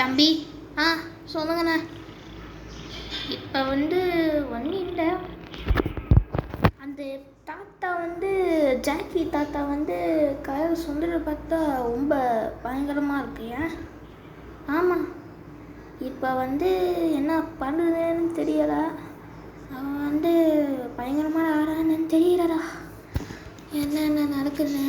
தம்பி, ஆ சொல்லுங்கண்ணா. இப்போ ஒன்றும் இல்லை. அந்த தாத்தா ஜாக்கி தாத்தா கலர் சுண்டலை பார்த்தா ரொம்ப பயங்கரமாக இருக்கு. ஏன்? ஆமாம், இப்போ என்ன பண்ணுறதுன்னு தெரியல. அவன் பயங்கரமான ஆறான்னு தெரியலடா. என்ன நடக்குதுன்னு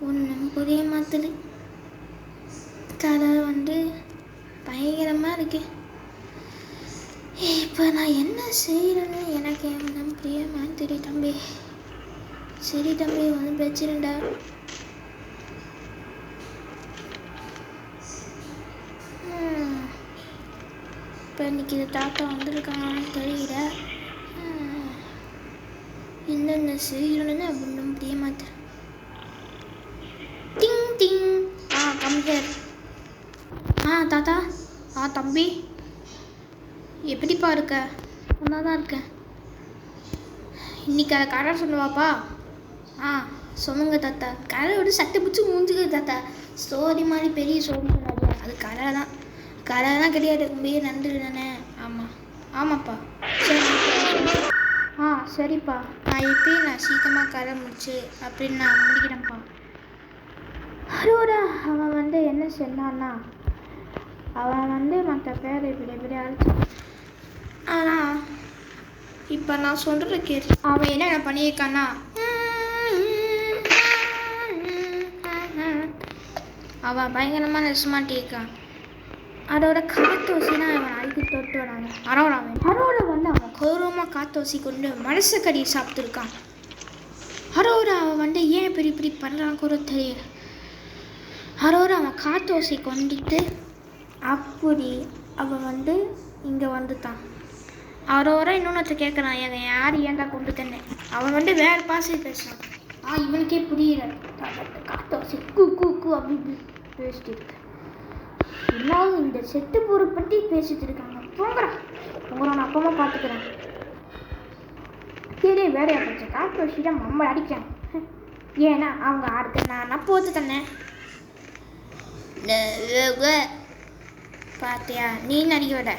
ஒன்றும் புரிய மாற்றுது. கதை பயங்கரமாக இருக்கு. இப்போ நான் என்ன செய்கிறேன்னு எனக்கு ஒன்றும் புரிய மாற்றுது தம்பி. சரி தம்பி, ஒன்றும் பிரச்சனைடா. இப்போ இன்னைக்கு இது தாத்தா வந்திருக்காங்கன்னு தெரியல. என்னென்ன செய்யணும்னு ஒன்றும் புரிய மாட்டேன். டிங் டிங். கம்ப்யூட்டர். தாத்தா. தம்பி, எப்படிப்பா இருக்க? ஒன்றா தான் இருக்கேன். இன்னைக்கு அதை கரை சொல்லுவாப்பா. சொல்லுங்க தாத்தா. கரை சட்டை பிடிச்சி மூஞ்சுக்குது தாத்தா. ஸ்டோரி மாதிரி பெரிய ஸ்டோரி சொல்லாது. அது கரை தான் கிடையாது. ரொம்பவே நன்றி தானே. ஆமாப்பா. சரி. சரிப்பா. நான் சீக்கிரமாக கரை முடிச்சு அப்படின்னு நான் முடிக்கிறேன்ப்பா. அதோட அவன் என்ன சொன்னான்னா, அவன் மற்ற பேர் இப்படி அழைச்சான். ஆனால் இப்போ நான் சொல்கிறது கேட்டு அவன் என்ன பண்ணியிருக்கான்னா, அவன் பயங்கரமாக நெசமாட்டியிருக்கான். அதோட காத்தோசினா அவன் அழுத்தி தொட்டு வராங்க. அரோரா அவன் கௌரவமாக காத்தோசி கொண்டு மனசக்கடி சாப்பிட்டுருக்கான். அரோரா அவன் ஏன் இப்படி பண்ணுறான் கூட தெரியல. அரோரா அவன் காத்தோசி கொண்டுட்டு அப்படி அவன் இங்கே வந்துட்டான். அரோரா இன்னொன்று கேட்குறான், யார் ஏன்டா கொண்டு தந்தேன். அவன் வேறு பாசை பேசுகிறான். இவனுக்கே புரியல. காத்தோசி கூ கூ கூ அப்படி பேசிட்டு இருக்கு. எல்லாரும் இந்த செட்டு போரை பற்றி பேசிட்டு இருக்காங்க. போங்கிறா நான் அப்பமா பார்த்துக்கிறேன். சரி, வேறையா போச்சு. காத்தோசி தான் நம்ம அடிக்கிறேன். ஏன்னா அவங்க அடுத்து நான் போத்து தந்தேன். பார்த்தியா, நீ நடிக்க விட.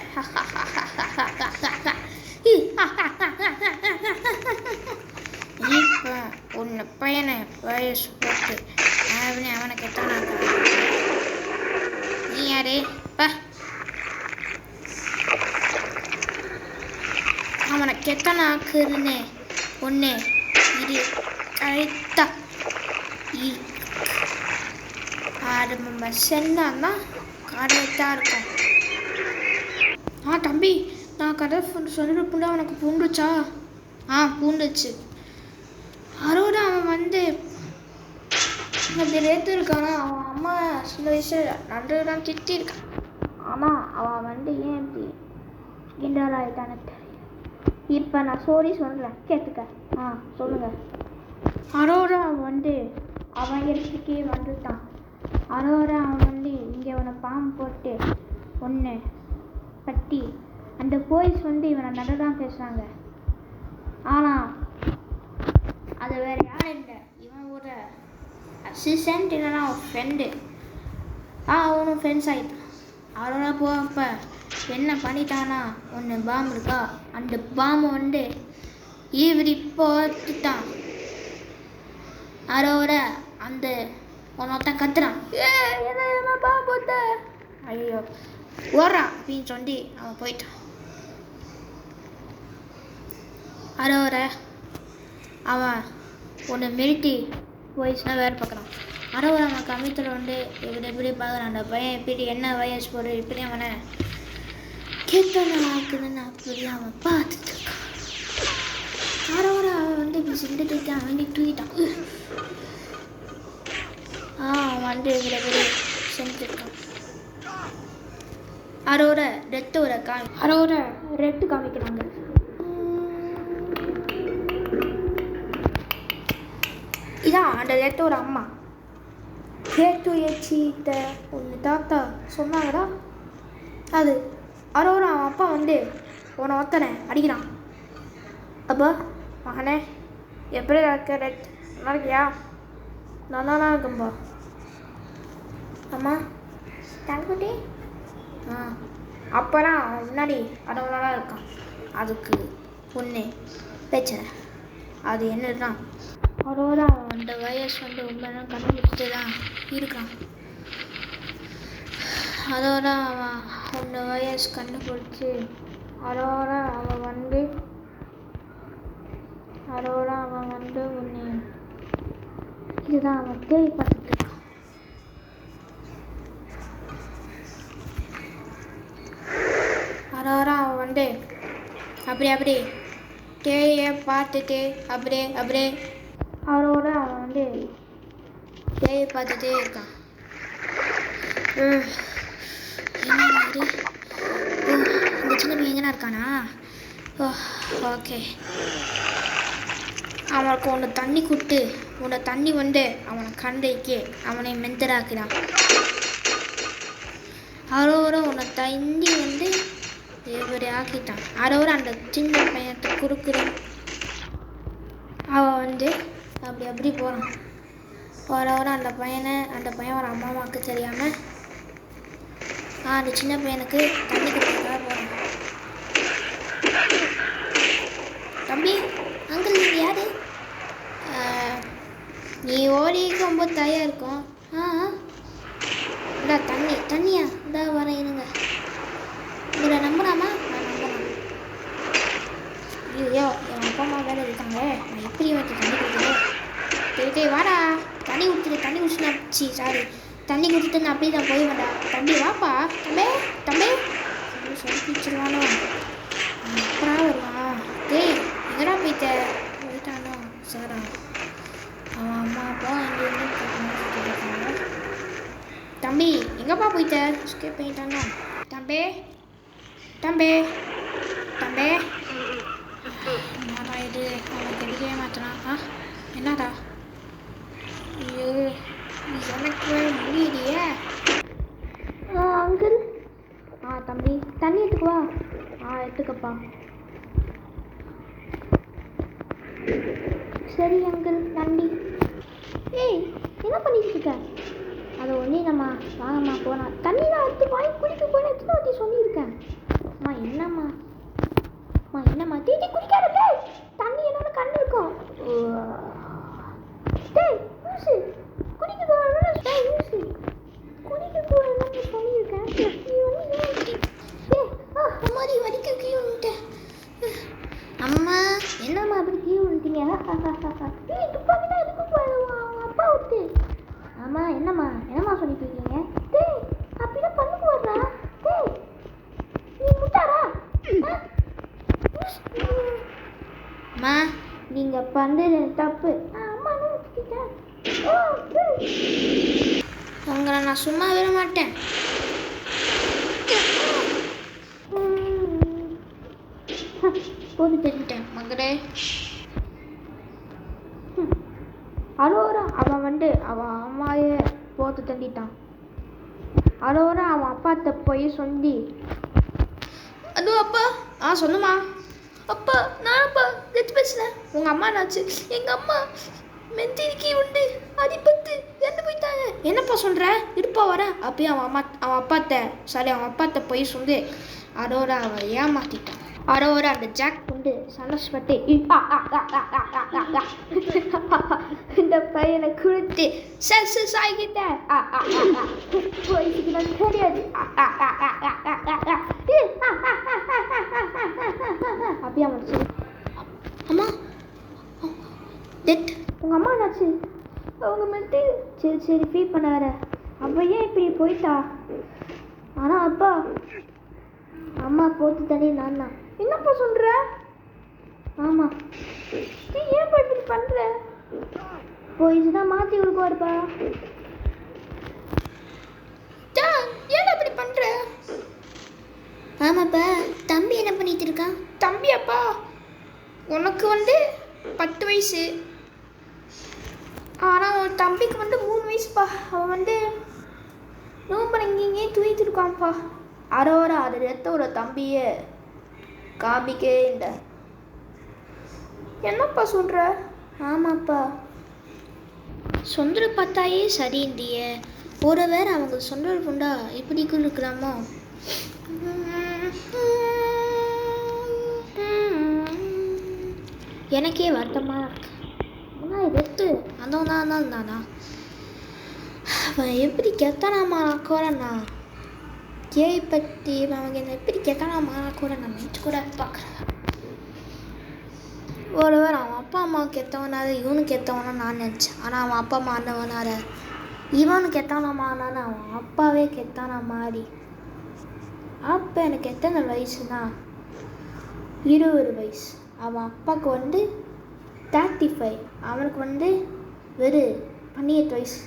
இப்போ உன்னை பையனை வயசு போட்டு அவனை கெட்டானா? நீ யாரு? அவனை கெட்டனாக்குன்னு ஒன்று இது கரெக்டா நம்ம சென்னா கரெக்டாக இருக்கும். தம்பி, நான் கதை சொல்லிருப்புண்டா. அவனுக்கு பூண்டுச்சா? பூண்டுச்சு. அரோட அவன் ரேத்து இருக்கானா? அவன் அம்மா சில வயசில் நன்றுதான் திட்டிருக்கான். ஆனால் அவன் ஏன் இப்படி கிண்டலாயிட்டான்னு தெரியல. இப்போ நான் சோரி சொல்கிறேன், கேட்டுக்க. சொல்லுங்க. அரோரா அவன் இடத்துக்கே வந்துட்டான். அரோரா அவன் இங்கே அவனை பாம்பு போட்டு ஒன்று கட்டி அந்த போய்ஸ் இவனை நடதான் பேசுகிறாங்க. ஆனால் அது வேறு யாரும் இல்லை, இவன் ஒரு அசிஸ்டன்ட், இல்லைன்னா அவன் ஃப்ரெண்டு. அவனும் ஃப்ரெண்ட்ஸ் ஆகிட்டான். அரோரா போப்போ என்ன பண்ணிட்டானா, ஒன்று பாம்பு இருக்கா, அந்த பாம்பு இப்படி போட்டுட்டான். அதோட அந்த ஒருத்தன் கத்துறான், பாம்பு போட்ட. ஐயோ ஓடுறான் அப்படின்னு சொல்லி அவன் போயிட்டான். அதோட அவன் ஒன்று மிரட்டி போயிடுச்சுன்னா வேறு பார்க்குறான். அதோட அவன் கமித்தில் எப்படி பார்க்குறான். அந்த பையன் எப்படி என்ன வயசு போடு இப்படி அவனை கேட்கணுன்னு அப்படி அவன் பார்த்துட்டு இருக்கான். அதோட அவன் இப்படி செஞ்சுட்டு அவன் தூக்கிட்டான். அவன் இப்படி செஞ்சுருக்கான். அதோட ரெட்டு காமிக்கிறாங்க. இதான் அந்த ரெட்டோட அம்மா. கேட்டு ஏச்சிட்ட ஒன்று தாத்தா சொன்னாங்கடா. அது அதோட அவன் அப்பா உன்னை ஒத்தனை அடிக்கிறான். அப்போ மகனே, எப்படி இருக்க ரெட்? நல்லா இருக்கியா? நல்லா இருக்கும்பா. அம்மா தங்குட்டி அப்போலாம் முன்னாடி அடவுலாம் இருக்கான். அதுக்கு ஒன்று பிரச்சனை. அது என்னன்னா அதோட அந்த வயசு வந்து ரொம்ப நேரம் கண்டுபிடிச்சிட்டு தான் இருக்கான். அதோட அவன் அந்த வயசு கண்டுபிடிச்சி அதோட அவன் வந்து ஒன்று இதுதான் அவன் கேள்விப்பட்டுட்டு இருக்கான். அதோட அவன் வந்து அப்படி தேயை பார்த்துட்டு அப்படியே அதோட அவன் வந்து தேயை பார்த்துட்டே இருக்கான். என்ன மாதிரி இந்த சின்ன பையன் எங்கன்னா இருக்கானா? ஓகே, அவனுக்கு ஒன்று தண்ணி கொடுத்து உன்னை தண்ணி வந்து அவனை கண்டைக்கு அவனை மென்தராக்கிறான். அதோட உன்னை தண்ணி வந்து இப்படி ஆக்கிட்டான். அதோட அந்த சின்ன பையனை குறுக்குறான். அவன் வந்து அப்படி போகிறான். போகிறவர அந்த பையன் ஒரு அம்மாவுக்கு தெரியாமல் அந்த சின்ன பையனுக்கு தண்ணி கொடுக்கறதுக்காக போகிறான். தம்பி, அங்கிள் நீங்கள் யார்? நீ ஓடிக்கு ரொம்ப தயா இருக்கும். இந்தா தண்ணியா இந்தா வரேன் இருங்க. இதில் நம்புறாமா? நான் நம்புறேன். ஐயோ, என் அப்பா அம்மா வேலை இருக்காங்க, நான் எப்படி வந்து தண்ணி கொடுக்குறேன்? டேய் வாடா, தண்ணி குடிச்சுனா சாரி தண்ணி குடிச்சிட்டு நான் அப்படியே தான் போய் வேண்டா. தம்பி வாப்பா. தம்பி சொல்லி பிடிச்சிருவானோ, அப்புறம் வருவான். டேய் எங்கடா போயிட்டானோ சாரா. அவன் அம்மா அப்பா அங்கே தம்பி எங்கப்பா போயிட்ட? ஸ்கேப் பண்ணிட்டானோ? தம்பி என்னடா இது, அவனை கிடைக்கவே மாட்டானா? என்னடா? ஐயோ, எனக்கு முடியலையே. அங்கிள். தம்பி தண்ணி எடுத்துக்குவா. எடுத்துக்கப்பா. சரி அங்கிள், நன்றி. ஏய், என்ன பண்ணிட்டு இருக்க? அதை ஒன்றே நம்ம வாங்கம்மா போகலாம். தண்ணி தான் எடுத்து வாங்கி குடிக்க போன எத்தனை வாட்டி சொல்லியிருக்கேன். என்னம்மா தீட்டி குடிக்காத. தண்ணி என்னோட கண்ணு இருக்கும். குடிக்க சொல்லியிருக்கேன். அம்மாடி வடிக்க கீழே வந்துட்டேன். அம்மா என்னம்மா அப்படி கீழே வந்துட்டீங்க? துப்பாக்கிதான் எதுக்கு அவங்க அப்பா விட்டு. ஆமா என்னம்மா சொல்லிட்டு இருக்கீங்க? அப்படிதான் பண்ணுக்கு வர்றா. நீ முட்டாரா? அம்மா நீங்க பண்றது தப்பு. அம்மா உங்களை நான் சும்மா விட மாட்டேன். போது தெரிஞ்சிட்டேன் மகளே. அதோட அவன் வந்து அவன் அம்மாவே போட்டு தள்ளிட்டான். அதோட அவன் அப்பாட்ட போய் சொல்லி, அதோ அப்பா. சொல்லுமா. அப்பா நானப்பா கெட்டு பேசுனேன். உங்கள் அம்மா என்னாச்சு? எங்கள் அம்மா மெந்திரிக்கி உண்டு அடிபட்டு இறந்து போயிட்டாங்க. என்னப்பா சொல்கிற? இருப்பா வரேன். அப்பயே அவன் அப்பாட்ட போய் சொல்லி அதோட அவன் ஏமாத்திட்டான். அதோட அந்த ஜாக் கொண்டு சந்தோஷப்பட்டு இந்த பையனை கொடுத்து சாய்கிட்ட போயிட்டு தெரியாது. அப்படியே அவன் அம்மா டெட். உங்கள் அம்மா என்னாச்சு? அவங்க மெட்டு. சரி ஃபீல் பண்ண வர. அப்போ ஏன் இப்படி போயிட்டா? ஆனால் அப்பா அம்மா போட்டு தண்ணி நான் தான். என்னப்பா சொல்கிற? ஆமாம். நீ ஏன் இப்படி பண்ணுற? போயிடுச்சுதான் மாற்றி கொடுக்குவாருப்பா. ஏன் அப்படி பண்ணுற? ஆமாப்பா. தம்பி என்ன பண்ணிட்டு இருக்கான்? தம்பி அப்பா உனக்கு வந்து 10 வயசு. ஆனால் உன் தம்பிக்கு வந்து 3 வயசுப்பா. அவன் வந்து நோம்பு இங்கேயே தூக்கிட்டு இருக்கான்ப்பா. அதோட அது ரத்தோட தம்பியை காமிக்கே இல்லை. என்னப்பா சொல்கிற? ஆமாப்பா. சொந்தரை பார்த்தாயே சரி இந்திய ஒரு வேறு அவங்க சொந்தர் கொண்டா இப்படி இருக்கிறாமோ? எனக்கே வருத்தமாக இருக்கு. ஆனால் இது அந்த தானா அவன் எப்படி கெத்தானாமா கூடண்ணா பற்றி அவங்க என்ன எப்படி கெத்தானாமா கூட நான் நினச்சி கூட பார்க்குறேன். ஒருவர் அவன் அப்பா அம்மாவுக்கு கெத்தவனாரு இவனுக்கு கெத்தவனா நான் நினச்சேன். ஆனால் அவன் அப்பா அம்மா அண்ணவனார இவனுக்கு கெத்தானாமான்னு அவன் அப்பாவே கெத்தானா மாதிரி. அப்போ எனக்கு எத்தனை வயசுனா 20 வயசு. அவன் அப்பாவுக்கு 35, அவனுக்கு வெறும் 18 வயசு.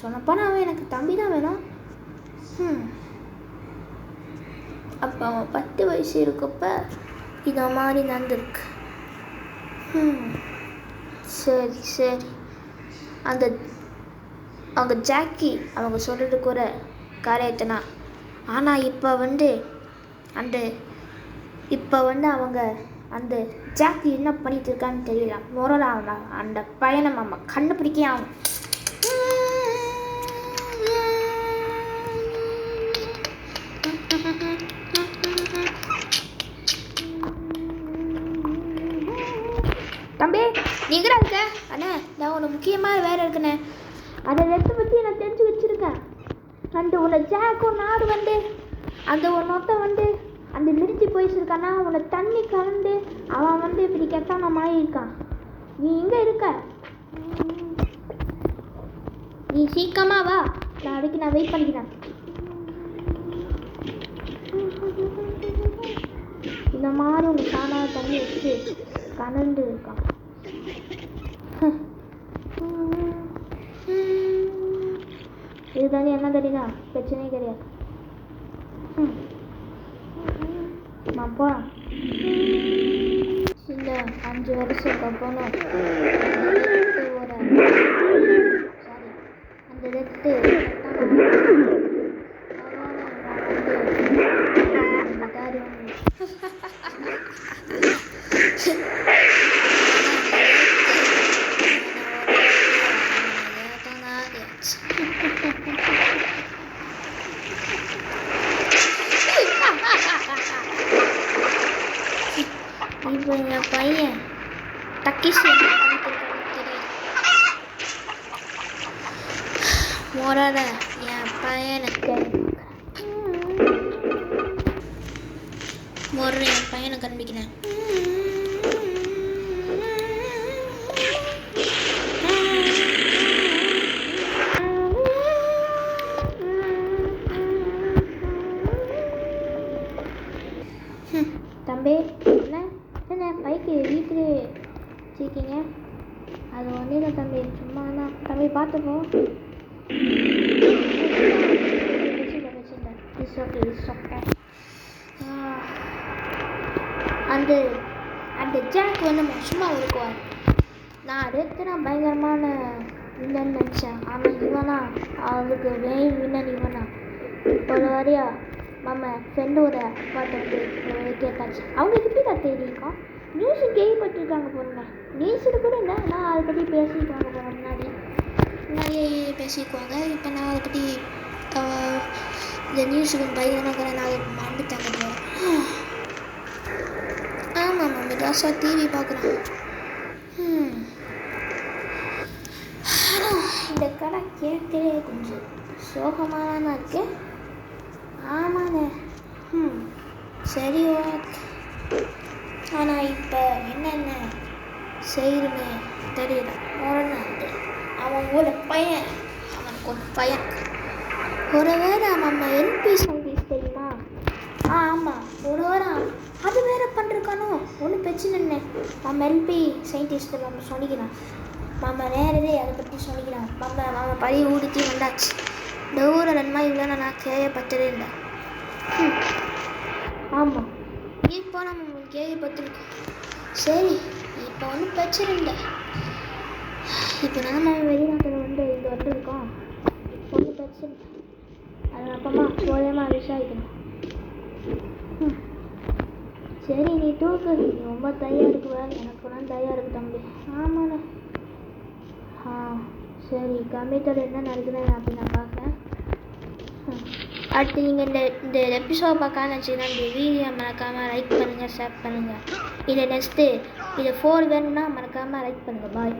சொன்னப்போனால் அவன் எனக்கு தம்பி தான் வேணும். அப்போ அவன் 10 வயசு இருக்கப்ப இதை மாதிரி நடந்திருக்கு. சரி அவங்க ஜாக்கி அவங்க சொல்கிறது கூட காரியத்தனா. ஆனால் இப்போ அவங்க அந்த ஜாக்கி என்ன பண்ணிட்டு இருக்கான்னு தெரியல. மொரலா அந்த பையனை மாமா கண்டுபிடிக்க ஆகும். தம்பி நீங்கடா இருக்க அண்ணே, நான் ஒன்று முக்கியமாக வேலை இருக்குண்ணே. அதை பற்றி நான் தெரிஞ்சு வச்சுருக்கேன். அந்த உன்னை ஜாக்கும் நாடு அந்த ஒருத்த அந்த நிறுத்தி போயிச்சிருக்கானா உன்னை தண்ணி கலந்து அவன் இப்படி கெட்டான மாதிரி இருக்கான். நீ இங்கே இருக்க, நீ சீக்கிரமாக வா, நான் அதுக்கு நான் வெயிட் பண்ணிக்கிறேன். இந்த மாதிரி ஒன்று காணாத தண்ணி வச்சு கலந்து இருக்கான். இது தண்ணி என்ன தெரியுதா, பிரச்சனையே கிடையாது. நான் போகிறேன். இந்த 5 வருஷத்துக்கு அப்புறம் அந்த ரெட்டு இப்போ என் பையன் தக்கிஷ் மொரட என் பையனுக்கு கண்பிக்கிறேன். தம்பி என்ன பைக்கு வீட்டிலே வச்சுருக்கீங்க? அது ஒன்றே தான் தம்பி, சும்மா தான் தம்பி பார்த்துப்போ. அந்த ஜாக் சும்மா இருக்குவார். நான் அடுத்து பயங்கரமான வில்லன் நினச்சேன். ஆனால் இவனா அவருக்கு மெயின் வில்லன் இவனா. ஒரு வரையா நம்ம ஃப்ரெண்டோட அப்பாட்ட கேட்டாச்சு. அவங்களுக்கு எப்படி தான் தெரியும், நியூஸு கேள்விப்பட்டிருக்காங்க போகிறேன். நியூஸில் கூட இல்லை, நான் அதை பற்றி பேசிக்குவாங்க போகிறேன். முன்னாடியே பேசிக்குவாங்க. இப்போ நான் அதை பற்றி இந்த நியூஸுக்கு பயங்கரமாக கூட நான் அதை மறந்துட்டாங்க போகிறேன். ஆமாம் மம்மி தாசா டிவி பார்க்குறேன். இந்த கடை கேட்கவே கொஞ்சம் சோகமாக தான் இருக்கு. ஆமாண்ணே. சரி ஓகே. ஆனால் இப்போ என்னென்ன செய்யுதுன்னு தெரியல. அவன் ஒரு பையன், அவனுக்கு ஒரு பையன். ஒரு வேளை நம்ம எல்பி சயின்டிஸ்ட் தெரியுமா? ஆமாம், ஒரு வேளை அது வேறு பண்ணிருக்கானோ ஒன்றும் பிரச்சனை இல்லை. நம்ம எல்பி சயின்டிஸ்ட்டு நம்ம சொல்லிக்கலாம். நம்ம நேரவே அதை பற்றி சொல்லிக்கலாம். நம்ம பழைய ஊடுத்தி வந்தாச்சு. இந்த ஊரில் 2 மாதிரி இவ்வளோ நான் கேள்விப்பட்டதே இல்லை. ஆமாம், இப்போ நம்ம கேள்விப்பட்டிருக்கோம். சரி, இப்போ ஒன்றும் பிரச்சனை இல்லை. இப்போ நம்ம வெளிநாட்டில் இங்கே வந்துருக்கோம். ஒன்றும் பிரச்சனை. அது அப்பமா போயமாக விசாரிக்கணும். சரி, நீ தூக்கு. நீ ரொம்ப தயாராக இருக்குவ. எனக்கு நான் தயாராக இருக்கு தம்பி. ஆமாண்ணே. சரி, கம்ப்யூட்டர் என்ன நடக்குதுன்னு அப்படி நான் பார்க்குறேன். அடுத்து நீங்கள் இந்த எபிசோட் பார்க்க நினச்சிங்கன்னா இந்த வீடியோ மறக்காமல் லைக் பண்ணுங்கள், ஷேர் பண்ணுங்கள். இதை நெக்ஸ்ட்டு 4 வேணும்னா மறக்காமல் லைக் பண்ணுங்கள். பாய்.